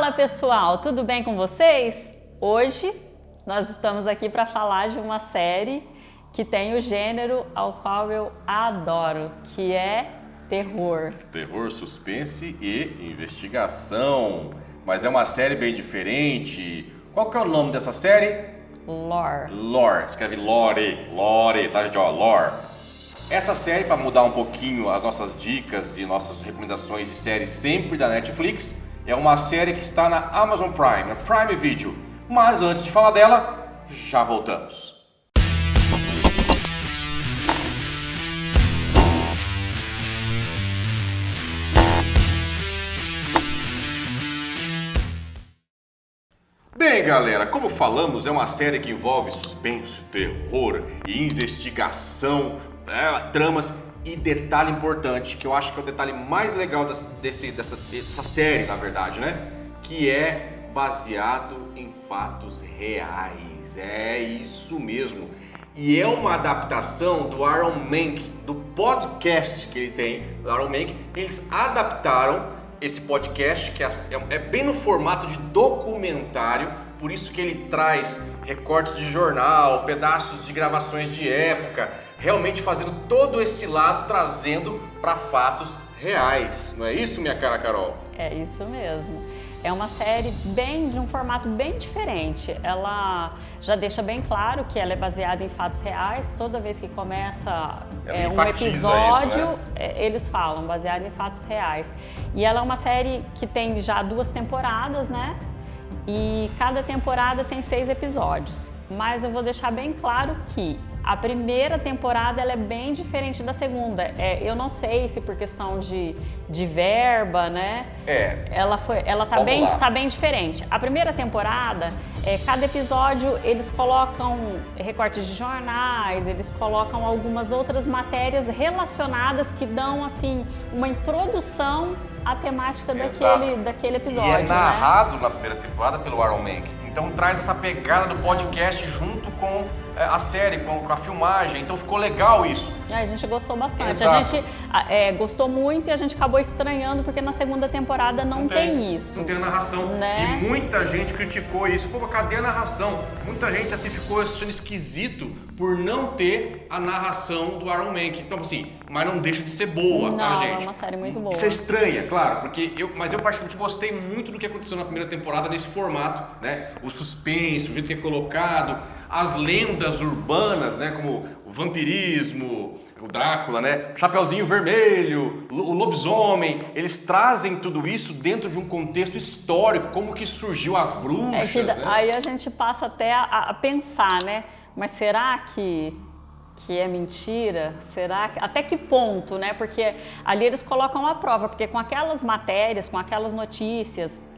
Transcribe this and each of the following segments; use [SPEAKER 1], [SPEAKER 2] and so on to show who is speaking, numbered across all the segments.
[SPEAKER 1] Fala pessoal, tudo bem com vocês? Hoje nós estamos aqui para falar de uma série que tem o gênero ao qual eu adoro, que é terror.
[SPEAKER 2] Terror, suspense e investigação. Mas é uma série bem diferente. Qual que é o nome dessa série?
[SPEAKER 1] Lore.
[SPEAKER 2] Lore, escreve Lore, tá gente? Ó, Lore. Essa série, para mudar um pouquinho as nossas dicas e nossas recomendações de séries sempre da Netflix, é uma série que está na Amazon Prime, na Prime Video. Mas antes de falar dela, já voltamos. Bem, galera, como falamos, é uma série que envolve suspense, terror e investigação, tramas e detalhe importante, que eu acho que é o detalhe mais legal dessa série, na verdade, né? Que é baseado em fatos reais. É isso mesmo. E é uma adaptação do Aaron Menk, do podcast que ele tem, do Aaron Menk. Eles adaptaram esse podcast, que é bem no formato de documentário, por isso que ele traz recortes de jornal, pedaços de gravações de época, realmente fazendo todo esse lado, trazendo para fatos reais. Não é isso, minha cara Carol?
[SPEAKER 1] É isso mesmo. É uma série de um formato bem diferente. Ela já deixa bem claro que ela é baseada em fatos reais. Toda vez que começa um episódio,
[SPEAKER 2] isso, né?
[SPEAKER 1] Eles falam baseado em fatos reais. E ela é uma série que tem já 2 temporadas, né? E cada temporada tem 6 episódios. Mas eu vou deixar bem claro que a primeira temporada ela é bem diferente da segunda. Eu não sei se por questão de verba, né? Ela tá bem diferente. A primeira temporada, cada episódio eles colocam recortes de jornais, eles colocam algumas outras matérias relacionadas que dão assim uma introdução à temática daquele episódio.
[SPEAKER 2] E é narrado na primeira temporada pelo Aaron Menk. Então traz essa pegada do podcast junto com a série, com a filmagem, então ficou legal isso.
[SPEAKER 1] A gente gostou bastante.
[SPEAKER 2] Exato.
[SPEAKER 1] A gente gostou muito e a gente acabou estranhando porque na segunda temporada não tem isso.
[SPEAKER 2] Não tem a narração.
[SPEAKER 1] Né?
[SPEAKER 2] E muita gente criticou isso. Pô, cadê a narração? Muita gente assim ficou achando esquisito por não ter a narração do Aaron Menk. Então assim, mas não deixa de ser boa, tá, gente?
[SPEAKER 1] É uma série muito boa.
[SPEAKER 2] Isso é estranha, claro, porque eu particularmente gostei muito do que aconteceu na primeira temporada nesse formato, né? O suspense, o jeito que é colocado, as lendas urbanas, né, como o vampirismo, o Drácula, né, Chapeuzinho Vermelho, o lobisomem, eles trazem tudo isso dentro de um contexto histórico, como que surgiu as bruxas, né?
[SPEAKER 1] Aí a gente passa até a pensar, né, mas será que é mentira? Até que ponto, né? Porque ali eles colocam a prova, porque com aquelas matérias, com aquelas notícias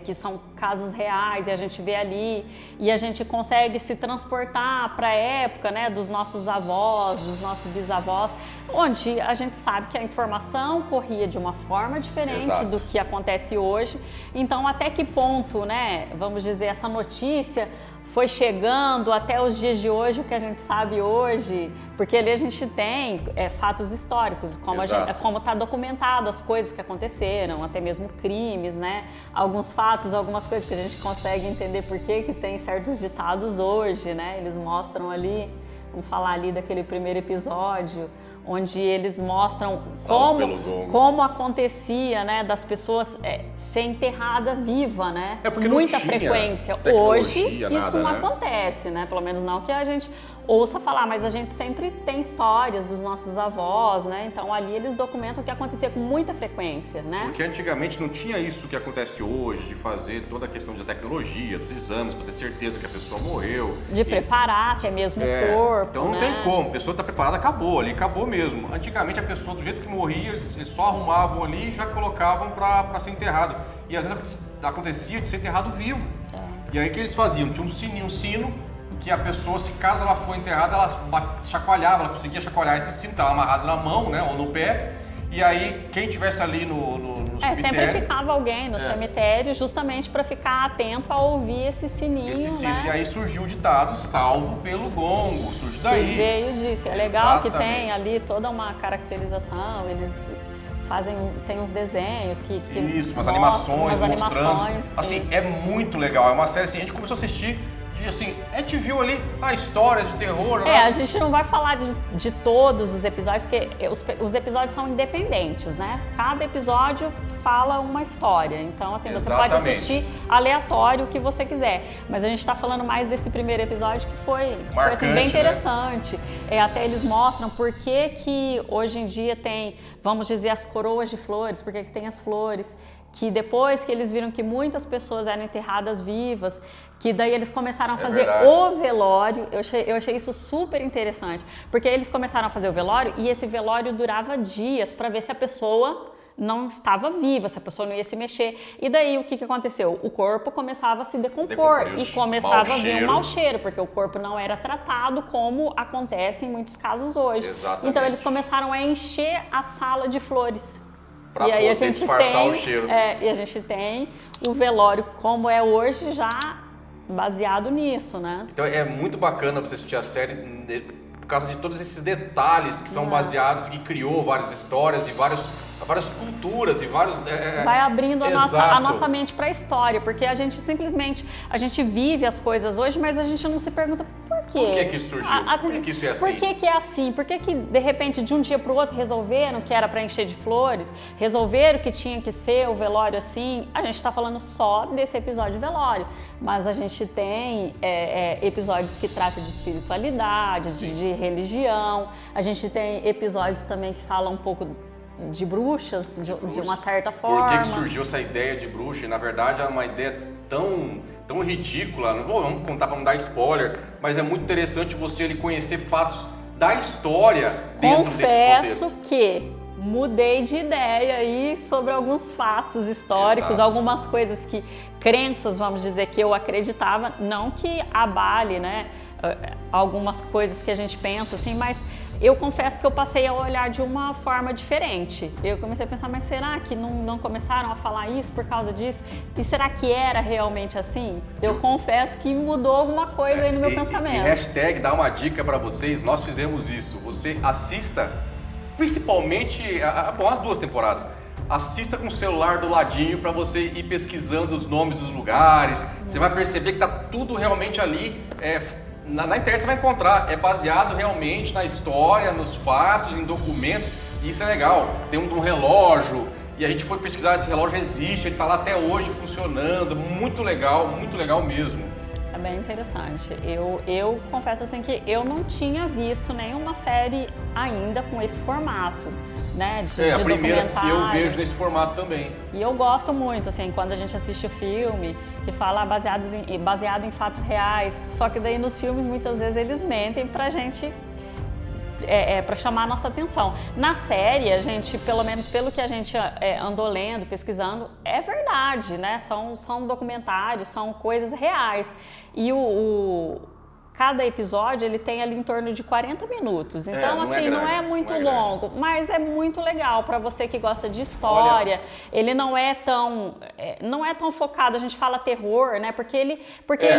[SPEAKER 1] que são casos reais e a gente vê ali e a gente consegue se transportar para a época, né, dos nossos avós, dos nossos bisavós, onde a gente sabe que a informação corria de uma forma diferente
[SPEAKER 2] Exato.
[SPEAKER 1] do que acontece hoje. Então, até que ponto, né, vamos dizer, essa notícia foi chegando até os dias de hoje, o que a gente sabe hoje, porque ali a gente tem fatos históricos, como está documentado as coisas que aconteceram, até mesmo crimes, né? Alguns fatos, algumas coisas que a gente consegue entender por que tem certos ditados hoje, né? Eles mostram ali, vamos falar ali daquele primeiro episódio, onde eles mostram como acontecia, né, das pessoas ser enterrada viva, né, com muita frequência. Hoje isso não acontece, né, pelo menos não que a gente ouça falar, mas a gente sempre tem histórias dos nossos avós, né, então ali eles documentam o que acontecia com muita frequência, né.
[SPEAKER 2] Porque antigamente não tinha isso que acontece hoje, de fazer toda a questão da tecnologia, dos exames, para ter certeza que a pessoa morreu.
[SPEAKER 1] De preparar até mesmo o corpo,
[SPEAKER 2] então não tem como, a pessoa está preparada, acabou mesmo. Antigamente a pessoa, do jeito que morria, eles só arrumavam ali e já colocavam para ser enterrado. E às vezes acontecia de ser enterrado vivo. E aí o que eles faziam? Tinha um sino que a pessoa, se caso ela for enterrada, ela chacoalhava, ela conseguia chacoalhar esse sino, estava amarrado na mão, né, ou no pé. E aí quem tivesse ali no cemitério...
[SPEAKER 1] sempre ficava alguém no cemitério justamente para ficar atento a ouvir esse sininho, né?
[SPEAKER 2] E aí surgiu o ditado, salvo pelo gongo, surgiu daí.
[SPEAKER 1] Que veio disso. É legal que tem ali toda uma caracterização, eles tem uns desenhos que
[SPEAKER 2] Isso, umas
[SPEAKER 1] mostram,
[SPEAKER 2] animações,
[SPEAKER 1] umas animações.
[SPEAKER 2] Assim,
[SPEAKER 1] isso.
[SPEAKER 2] é muito legal. É uma série assim, a gente começou a assistir e assim, a gente viu ali histórias de terror.
[SPEAKER 1] A gente não vai falar de todos os episódios, porque os episódios são independentes, né? Cada episódio fala uma história. Então, assim, você pode assistir aleatório o que você quiser. Mas a gente está falando mais desse primeiro episódio que foi assim, bem interessante. Né? Até eles mostram por que hoje em dia tem, vamos dizer, as coroas de flores, por que tem as flores. Que depois que eles viram que muitas pessoas eram enterradas vivas, que daí eles começaram a fazer o velório. Eu achei isso super interessante, porque eles começaram a fazer o velório e esse velório durava dias para ver se a pessoa não estava viva, se a pessoa não ia se mexer. E daí o que aconteceu? O corpo começava a se decompor e começava a vir um mau cheiro, porque o corpo não era tratado como acontece em muitos casos hoje.
[SPEAKER 2] Exatamente.
[SPEAKER 1] Então eles começaram a encher a sala de flores.
[SPEAKER 2] Pra poder disfarçar o cheiro.
[SPEAKER 1] E a gente tem o velório como é hoje, já baseado nisso, né?
[SPEAKER 2] Então é muito bacana você assistir a série por causa de todos esses detalhes que são baseados, que criou várias histórias e várias culturas e vários...
[SPEAKER 1] Vai abrindo a nossa mente para a história, porque a gente simplesmente, a gente vive as coisas hoje, mas a gente não se pergunta por quê.
[SPEAKER 2] Por que isso surgiu? Por que isso é assim?
[SPEAKER 1] Por que é assim? Por que de repente de um dia para o outro resolveram que era para encher de flores, resolveram que tinha que ser o velório assim? A gente está falando só desse episódio de velório, mas a gente tem episódios que tratam de espiritualidade, de religião, a gente tem episódios também que falam um pouco de bruxas, de uma certa forma.
[SPEAKER 2] Por que surgiu essa ideia de bruxa? E, na verdade, é uma ideia tão ridícula. Não vamos contar para não dar spoiler, mas é muito interessante você ali conhecer fatos da história dentro desse contexto.
[SPEAKER 1] Confesso que mudei de ideia aí sobre alguns fatos históricos, algumas coisas que, crenças, vamos dizer, que eu acreditava, não que abale, né, algumas coisas que a gente pensa assim, mas eu confesso que eu passei a olhar de uma forma diferente. Eu comecei a pensar, mas será que não começaram a falar isso por causa disso? E será que era realmente assim? Eu confesso que mudou alguma coisa aí no meu pensamento.
[SPEAKER 2] E hashtag, dá uma dica para vocês, nós fizemos isso. Você assista, principalmente, as 2 temporadas. Assista com o celular do ladinho para você ir pesquisando os nomes dos lugares. Você vai perceber que tá tudo realmente ali... Na internet você vai encontrar, é baseado realmente na história, nos fatos, em documentos, e isso é legal. Tem um relógio, e a gente foi pesquisar, esse relógio existe, ele está lá até hoje funcionando, muito legal mesmo.
[SPEAKER 1] É bem interessante. Eu confesso assim que eu não tinha visto nenhuma série ainda com esse formato, né, de
[SPEAKER 2] a primeira
[SPEAKER 1] documentário.
[SPEAKER 2] Que eu vejo nesse formato também.
[SPEAKER 1] E eu gosto muito, assim, quando a gente assiste o filme que fala baseado em fatos reais, só que daí nos filmes muitas vezes eles mentem pra gente, para chamar a nossa atenção. Na série, a gente, pelo menos pelo que a gente andou lendo, pesquisando, é verdade, né? São documentários, são coisas reais. E cada episódio ele tem ali em torno de 40 minutos. Então, não é muito longo, mas é muito legal para você que gosta de história. Ele não é tão focado, a gente fala terror, né? Porque ele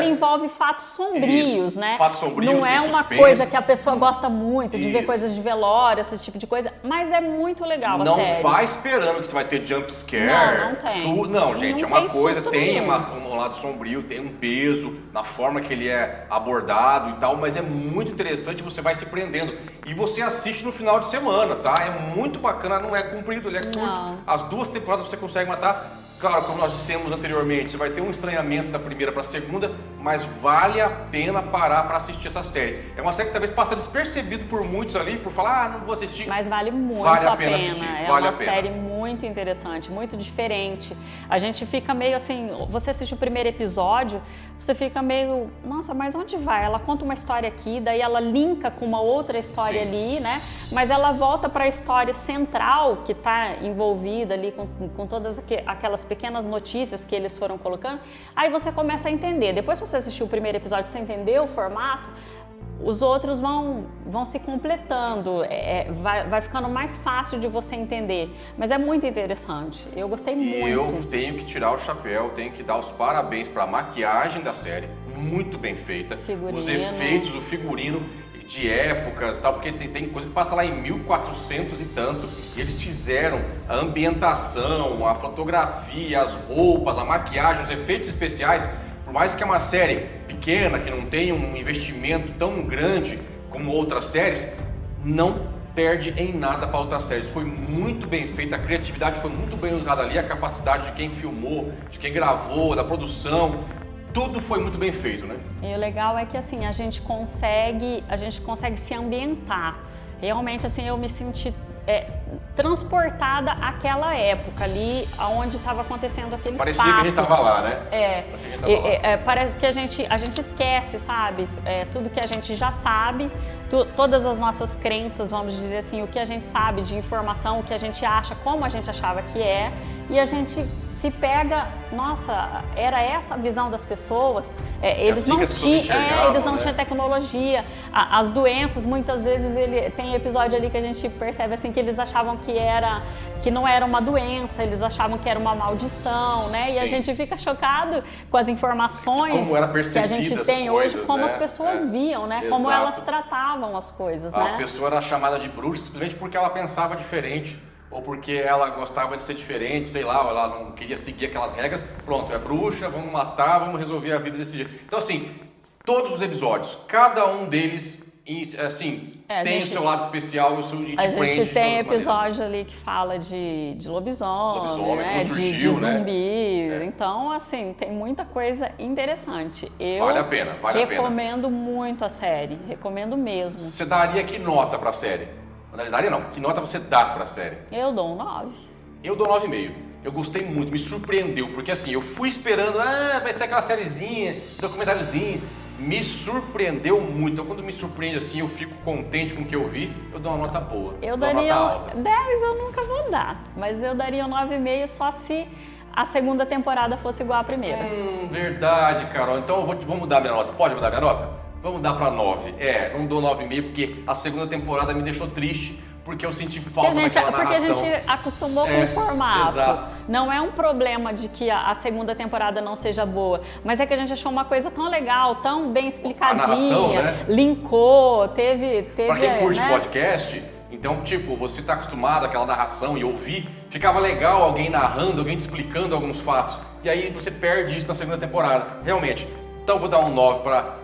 [SPEAKER 1] envolve fatos sombrios, né?
[SPEAKER 2] Fatos sombrios,
[SPEAKER 1] não é uma coisa que a pessoa gosta muito de ver coisas de velório, esse tipo de coisa, mas é muito legal a série.
[SPEAKER 2] Não vai esperando que você vai ter jump scare.
[SPEAKER 1] Não tem.
[SPEAKER 2] Não, gente, é uma coisa, tem um lado sombrio, tem um peso na forma que ele é abordado e tal, mas é muito interessante, você vai se prendendo e você assiste no final de semana, tá? É muito bacana, não é comprido, ele é curto. As 2 temporadas você consegue matar. Claro, como nós dissemos anteriormente, você vai ter um estranhamento da primeira para a segunda, mas vale a pena parar para assistir essa série. É uma série que talvez passa despercebido por muitos ali, por falar, não vou assistir.
[SPEAKER 1] Mas vale muito a pena.
[SPEAKER 2] Assistir,
[SPEAKER 1] é uma série muito interessante, muito diferente. A gente fica meio assim, você assiste o primeiro episódio, você fica meio, nossa, mas onde vai? Ela conta uma história aqui, daí ela linka com uma outra história ali, né? Mas ela volta para a história central que está envolvida ali com todas aquelas pequenas notícias que eles foram colocando. Aí você começa a entender. Depois que você assistiu o primeiro episódio, você entendeu o formato, os outros vão se completando, vai ficando mais fácil de você entender. Mas é muito interessante, eu gostei muito.
[SPEAKER 2] E eu tenho que tirar o chapéu, tenho que dar os parabéns para a maquiagem da série, muito bem feita.
[SPEAKER 1] Figurino.
[SPEAKER 2] Os efeitos, o figurino, de épocas e tal, porque tem coisa que passa lá em 1400 e tanto, e eles fizeram a ambientação, a fotografia, as roupas, a maquiagem, os efeitos especiais. Por mais que é uma série pequena, que não tem um investimento tão grande como outras séries, não perde em nada para outras séries. Foi muito bem feita, a criatividade foi muito bem usada ali, a capacidade de quem filmou, de quem gravou, da produção, tudo foi muito bem feito, né?
[SPEAKER 1] E o legal é que assim, a gente consegue se ambientar. Realmente assim, eu me senti transportada àquela época ali, onde estava acontecendo aqueles fatos.
[SPEAKER 2] Parecia que a gente estava lá, né?
[SPEAKER 1] Parece que a gente esquece, sabe? Tudo que a gente já sabe, todas as nossas crenças, vamos dizer assim, o que a gente sabe de informação, o que a gente acha, como a gente achava que é, e a gente se pega, nossa, era essa a visão das pessoas, eles não tinham tecnologia, as doenças, muitas vezes tem episódio ali que a gente percebe assim que eles achavam que não era uma doença, eles achavam que era uma maldição, né? E a gente fica chocado com as informações que a gente tem hoje, como as pessoas viam, né?
[SPEAKER 2] Exato.
[SPEAKER 1] Como elas tratavam as coisas, né?
[SPEAKER 2] A pessoa era chamada de bruxa simplesmente porque ela pensava diferente, ou porque ela gostava de ser diferente, sei lá, ela não queria seguir aquelas regras. Pronto, é bruxa, vamos matar, vamos resolver a vida desse jeito. Então assim, todos os episódios, cada um deles, assim, tem o seu lado especial e te prende.
[SPEAKER 1] A gente tem episódio ali que fala de lobisomem, né? De zumbi.
[SPEAKER 2] Né?
[SPEAKER 1] Então, assim, tem muita coisa interessante.
[SPEAKER 2] Vale a pena,
[SPEAKER 1] recomendo muito a série, recomendo mesmo.
[SPEAKER 2] Você daria que nota pra série? Não daria não, que nota você dá pra série?
[SPEAKER 1] Eu dou um 9.
[SPEAKER 2] Eu dou 9,5. Eu gostei muito, me surpreendeu, porque assim, eu fui esperando, vai ser aquela sériezinha, documentáriozinha. Me surpreendeu muito. Então, quando me surpreende assim, eu fico contente com o que eu vi, eu dou uma nota boa.
[SPEAKER 1] Eu daria 10, eu nunca vou dar, mas eu daria um 9,5 só se a segunda temporada fosse igual à primeira.
[SPEAKER 2] Verdade, Carol. Então vou mudar minha nota. Pode mudar minha nota? Vamos dar pra 9. Não dou 9,5 porque a segunda temporada me deixou triste. Porque eu senti falta daquela narração.
[SPEAKER 1] Porque a gente acostumou com o formato.
[SPEAKER 2] Exato.
[SPEAKER 1] Não é um problema de que a segunda temporada não seja boa, mas é que a gente achou uma coisa tão legal, tão bem explicadinha,
[SPEAKER 2] a narração, né?
[SPEAKER 1] Linkou, teve...
[SPEAKER 2] Pra quem curte podcast, então, tipo, você tá acostumado àquela narração e ouvir, ficava legal alguém narrando, alguém te explicando alguns fatos. E aí você perde isso na segunda temporada, realmente. Então vou dar um 9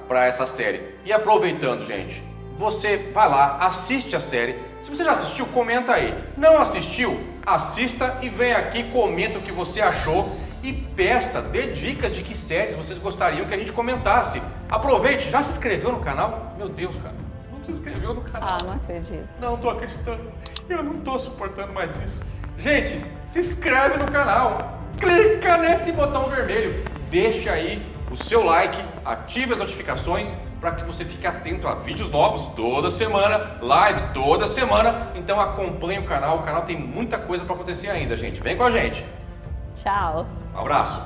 [SPEAKER 2] pra essa série. E aproveitando, gente, você vai lá, assiste a série. Se você já assistiu, comenta aí. Não assistiu? Assista e vem aqui, comenta o que você achou e peça, dê dicas de que séries vocês gostariam que a gente comentasse. Aproveite, já se inscreveu no canal? Meu Deus, cara, não se inscreveu no canal.
[SPEAKER 1] Não acredito.
[SPEAKER 2] Não tô acreditando, eu não tô suportando mais isso. Gente, se inscreve no canal, clica nesse botão vermelho, deixa aí o seu like, ative as notificações para que você fique atento a vídeos novos toda semana, live toda semana. Então acompanhe o canal tem muita coisa para acontecer ainda, gente. Vem com a gente.
[SPEAKER 1] Tchau.
[SPEAKER 2] Um abraço.